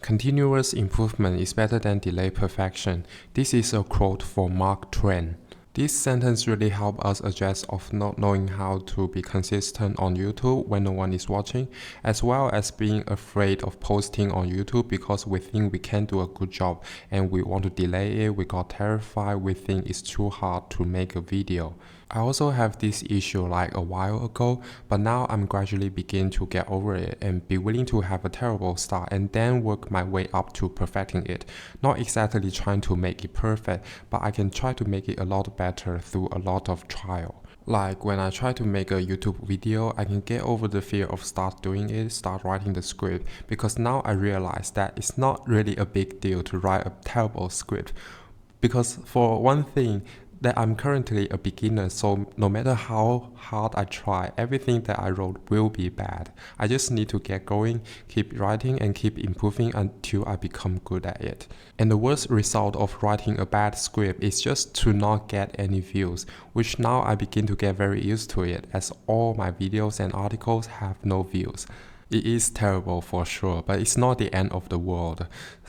Continuous improvement is better than delayed perfection. This is a quote from Mark Twain. This sentence really helps us adjust of not knowing how to be consistent on YouTube when no one is watching, as well as being afraid of posting on YouTube because we think we can't do a good job and we want to delay it. We got terrified, we think it's too hard to make a video. I also have this issue like a while ago, but now I'm gradually beginning to get over it and be willing to have a terrible start and then work my way up to perfecting it. Not exactly trying to make it perfect, but I can try to make it a lot better through a lot of trial. Like when I try to make a YouTube video, I can get over the fear of start doing it, start writing the script, because now I realize that it's not really a big deal to write a terrible script. Because for one thing, that I'm currently a beginner, so no matter how hard I try, everything that I wrote will be bad. I just need to get going, keep writing and keep improving until I become good at it. And the worst result of writing a bad script is just to not get any views, which now I begin to get very used to it, as all my videos and articles have no views. It is terrible for sure, but it's not the end of the world.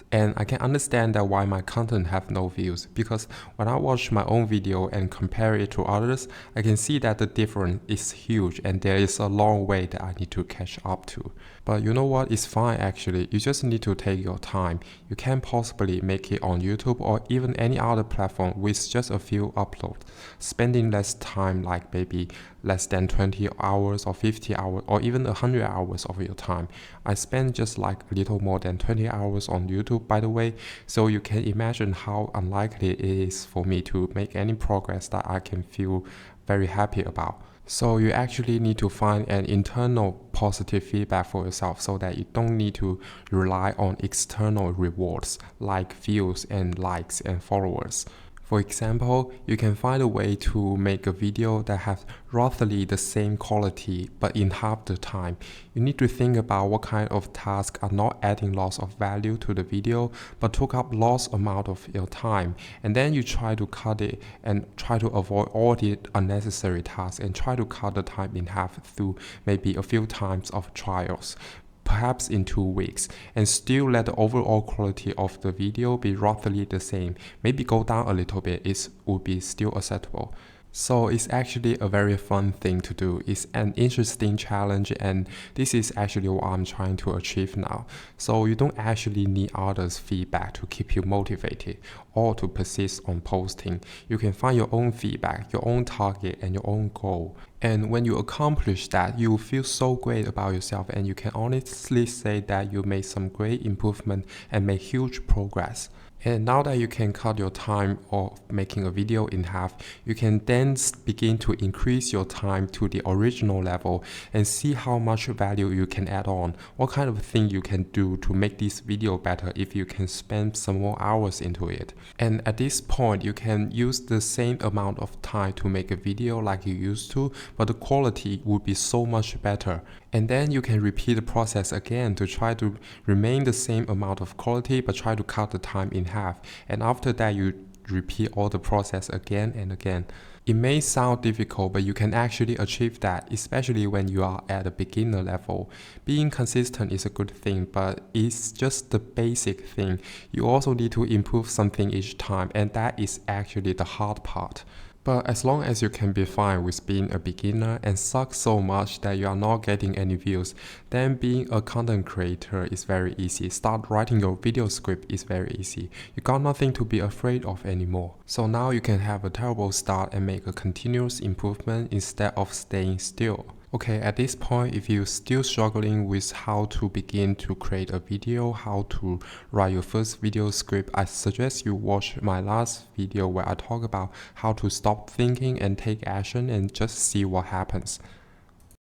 And I can understand that why my content have no views, because when I watch my own video and compare it to others, I can see that the difference is huge and there is a long way that I need to catch up to. But you know what, it's fine actually, you just need to take your time. You can possibly make it on YouTube or even any other platform with just a few uploads, spending less time, like maybe less than 20 hours or 50 hours or even 100 hours of your time. I spend just like a little more than 20 hours on YouTube, by the way, so you can imagine how unlikely it is for me to make any progress that I can feel very happy about. So you actually need to find an internal positive feedback for yourself so that you don't need to rely on external rewards like views and likes and followers. For example, you can find a way to make a video that has roughly the same quality but in half the time. You need to think about what kind of tasks are not adding lots of value to the video but took up lots amount of your time, and then you try to cut it and try to avoid all the unnecessary tasks and try to cut the time in half through maybe a few times of trials, perhaps in 2 weeks, and still let the overall quality of the video be roughly the same. Maybe go down a little bit, it would be still acceptable. So it's actually a very fun thing to do. It's an interesting challenge, and this is actually what I'm trying to achieve now. So you don't actually need others' feedback to keep you motivated or to persist on posting. You can find your own feedback, your own target, and your own goal. And when you accomplish that, you will feel so great about yourself, and you can honestly say that you made some great improvement and made huge progress. And now that you can cut your time of making a video in half, you can then begin to increase your time to the original level and see how much value you can add on, what kind of thing you can do to make this video better if you can spend some more hours into it. And at this point, you can use the same amount of time to make a video like you used to, but the quality would be so much better. And then you can repeat the process again to try to remain the same amount of quality but try to cut the time in half. And after that, you repeat all the process again and again. It may sound difficult, but you can actually achieve that, especially when you are at a beginner level. Being consistent is a good thing, but it's just the basic thing. You also need to improve something each time, and that is actually the hard part. But as long as you can be fine with being a beginner and suck so much that you are not getting any views, then being a content creator is very easy. Start writing your video script is very easy. You got nothing to be afraid of anymore. So now you can have a terrible start and make a continuous improvement instead of staying still. Okay, at this point, if you're still struggling with how to begin to create a video, how to write your first video script, I suggest you watch my last video where I talk about how to stop thinking and take action and just see what happens.